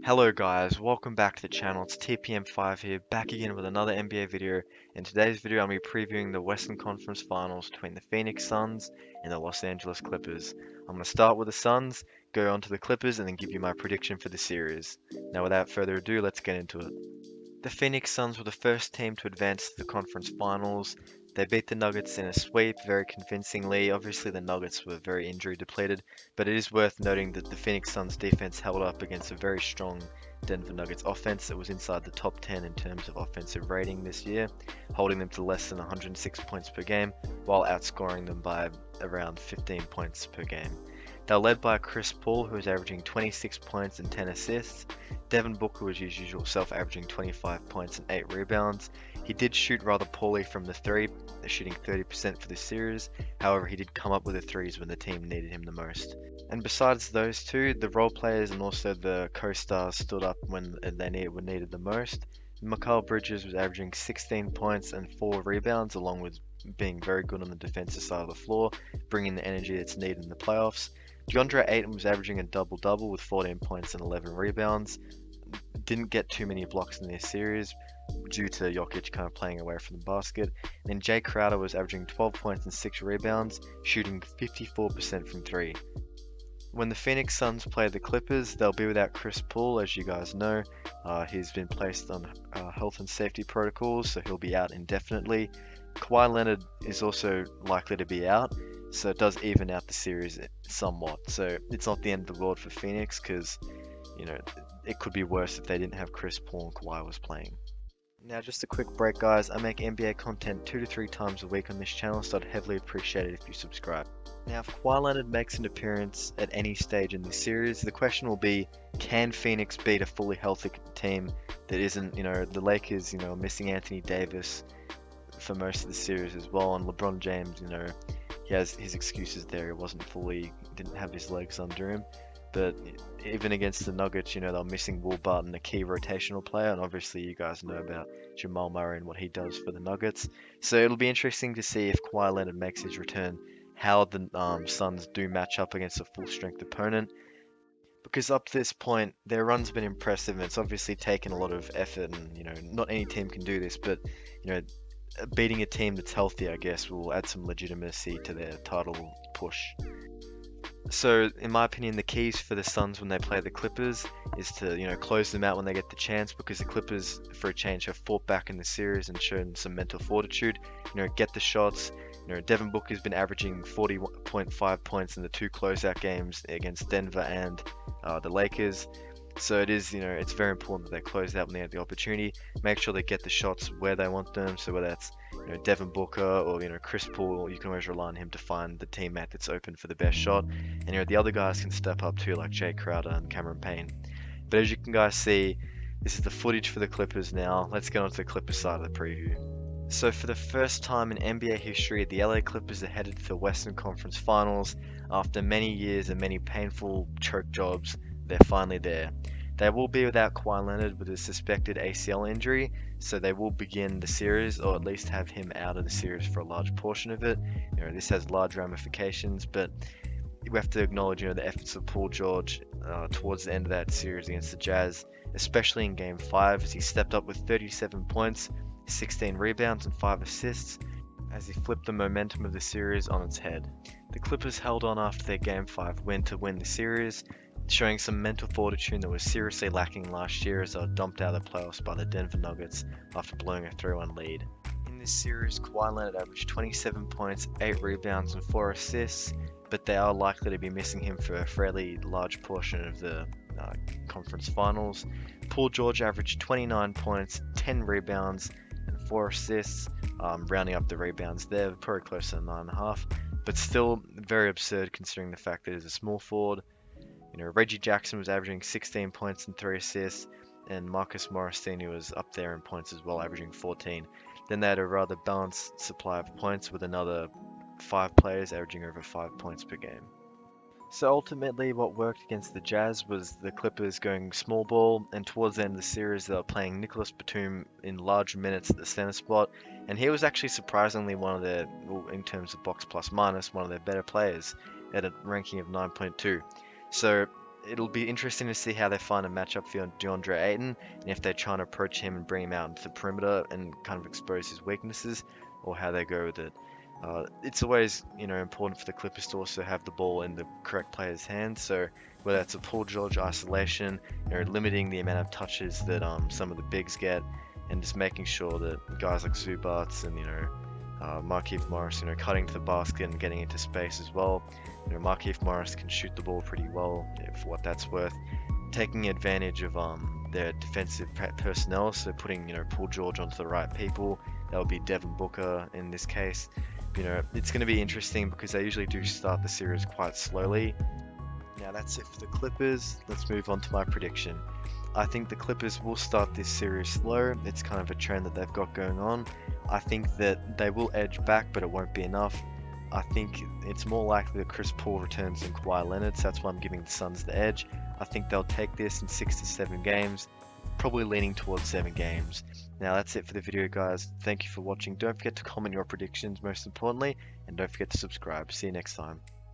Hello guys, welcome back to the channel. It's TPM5 here, back again with another NBA video. In today's video, I'm going to be previewing the Western Conference Finals between the Phoenix Suns and the Los Angeles Clippers. I'm going to start with the Suns, go on to the Clippers, and then give you my prediction for the series. Now, without further ado, let's get into it. The Phoenix Suns were the first team to advance to the conference finals. They beat the Nuggets in a sweep very convincingly. Obviously, the Nuggets were very injury depleted, but it is worth noting that the Phoenix Suns defense held up against a very strong Denver Nuggets offense that was inside the top 10 in terms of offensive rating this year, holding them to less than 106 points per game while outscoring them by around 15 points per game. They're led by Chris Paul, who is averaging 26 points and 10 assists. Devin Booker was his usual self, averaging 25 points and 8 rebounds. He did shoot rather poorly from the three, shooting 30% for this series. However, he did come up with the threes when the team needed him the most. And besides those two, the role players and also the co-stars stood up when they were needed the most. Mikal Bridges was averaging 16 points and 4 rebounds, along with being very good on the defensive side of the floor, bringing the energy that's needed in the playoffs. DeAndre Ayton was averaging a double-double with 14 points and 11 rebounds. Didn't get too many blocks in this series due to Jokic kind of playing away from the basket. And then Jay Crowder was averaging 12 points and 6 rebounds, shooting 54% from 3. When the Phoenix Suns play the Clippers, they'll be without Chris Paul, as you guys know. He's been placed on health and safety protocols, so he'll be out indefinitely. Kawhi Leonard is also likely to be out, so it does even out the series somewhat. So it's not the end of the world for Phoenix because, it could be worse if they didn't have Chris Paul and Kawhi was playing. Now, just a quick break, guys. I make NBA content 2 to 3 times a week on this channel, so I'd heavily appreciate it if you subscribe. Now, if Kawhi Leonard makes an appearance at any stage in this series, the question will be, can Phoenix beat a fully healthy team that isn't, the Lakers, missing Anthony Davis for most of the series as well, and LeBron James, he has his excuses there. He didn't have his legs under him. But even against the Nuggets, they're missing Will Barton, a key rotational player, and obviously you guys know about Jamal Murray and what he does for the Nuggets. So it'll be interesting to see if Kawhi Leonard makes his return, how the Suns do match up against a full-strength opponent. Because up to this point, their run's been impressive, and it's obviously taken a lot of effort, and not any team can do this, but beating a team that's healthy, I guess, will add some legitimacy to their title push. So, in my opinion, the keys for the Suns when they play the Clippers is to, close them out when they get the chance, because the Clippers, for a change, have fought back in the series and shown some mental fortitude. Get the shots. Devin Booker's been averaging 40.5 points in the 2 closeout games against Denver and the Lakers. So it is, it's very important that they close out when they have the opportunity. Make sure they get the shots where they want them. So whether that's, Devin Booker or, Chris Paul, you can always rely on him to find the teammate that's open for the best shot. And, the other guys can step up too, like Jay Crowder and Cameron Payne. But as you can guys see, this is the footage for the Clippers now. Let's get on to the Clippers side of the preview. So for the first time in NBA history, the LA Clippers are headed to the Western Conference Finals. After many years and many painful choke jobs, they're finally there. They will be without Kawhi Leonard with a suspected ACL injury, so they will begin the series, or at least have him out of the series for a large portion of it. This has large ramifications, but we have to acknowledge, the efforts of Paul George towards the end of that series against the Jazz, especially in Game 5, as he stepped up with 37 points, 16 rebounds, and 5 assists, as he flipped the momentum of the series on its head. The Clippers held on after their Game 5 win to win the series, showing some mental fortitude that was seriously lacking last year as they were dumped out of the playoffs by the Denver Nuggets after blowing a 3-1 lead. In this series, Kawhi Leonard averaged 27 points, 8 rebounds, and 4 assists, but they are likely to be missing him for a fairly large portion of the conference finals. Paul George averaged 29 points, 10 rebounds, and 4 assists, rounding up the rebounds there, probably closer to 9.5, but still very absurd considering the fact that he's a small forward. Reggie Jackson was averaging 16 points and 3 assists, and Marcus Morris Sr. was up there in points as well, averaging 14. Then they had a rather balanced supply of points with another 5 players averaging over 5 points per game. So ultimately what worked against the Jazz was the Clippers going small ball, and towards the end of the series they were playing Nicholas Batum in large minutes at the center spot, and he was actually surprisingly one of their, in terms of box plus minus, one of their better players at a ranking of 9.2. So it'll be interesting to see how they find a matchup for DeAndre Ayton, and if they try and approach him and bring him out into the perimeter and kind of expose his weaknesses, or how they go with it. It's always, important for the Clippers to also have the ball in the correct player's hands. So whether it's a Paul George isolation, limiting the amount of touches that some of the bigs get, and just making sure that guys like Zubats and Markieff Morris, cutting to the basket and getting into space as well. Markieff Morris can shoot the ball pretty well, for what that's worth. Taking advantage of their defensive personnel, so putting Paul George onto the right people. That would be Devin Booker in this case. It's going to be interesting because they usually do start the series quite slowly. Now that's it for the Clippers. Let's move on to my prediction. I think the Clippers will start this series slow. It's kind of a trend that they've got going on. I think that they will edge back, but it won't be enough. I think it's more likely that Chris Paul returns than Kawhi Leonard, so that's why I'm giving the Suns the edge. I think they'll take this in 6 to 7 games, probably leaning towards 7 games. Now that's it for the video, guys. Thank you for watching. Don't forget to comment your predictions, most importantly, and don't forget to subscribe. See you next time.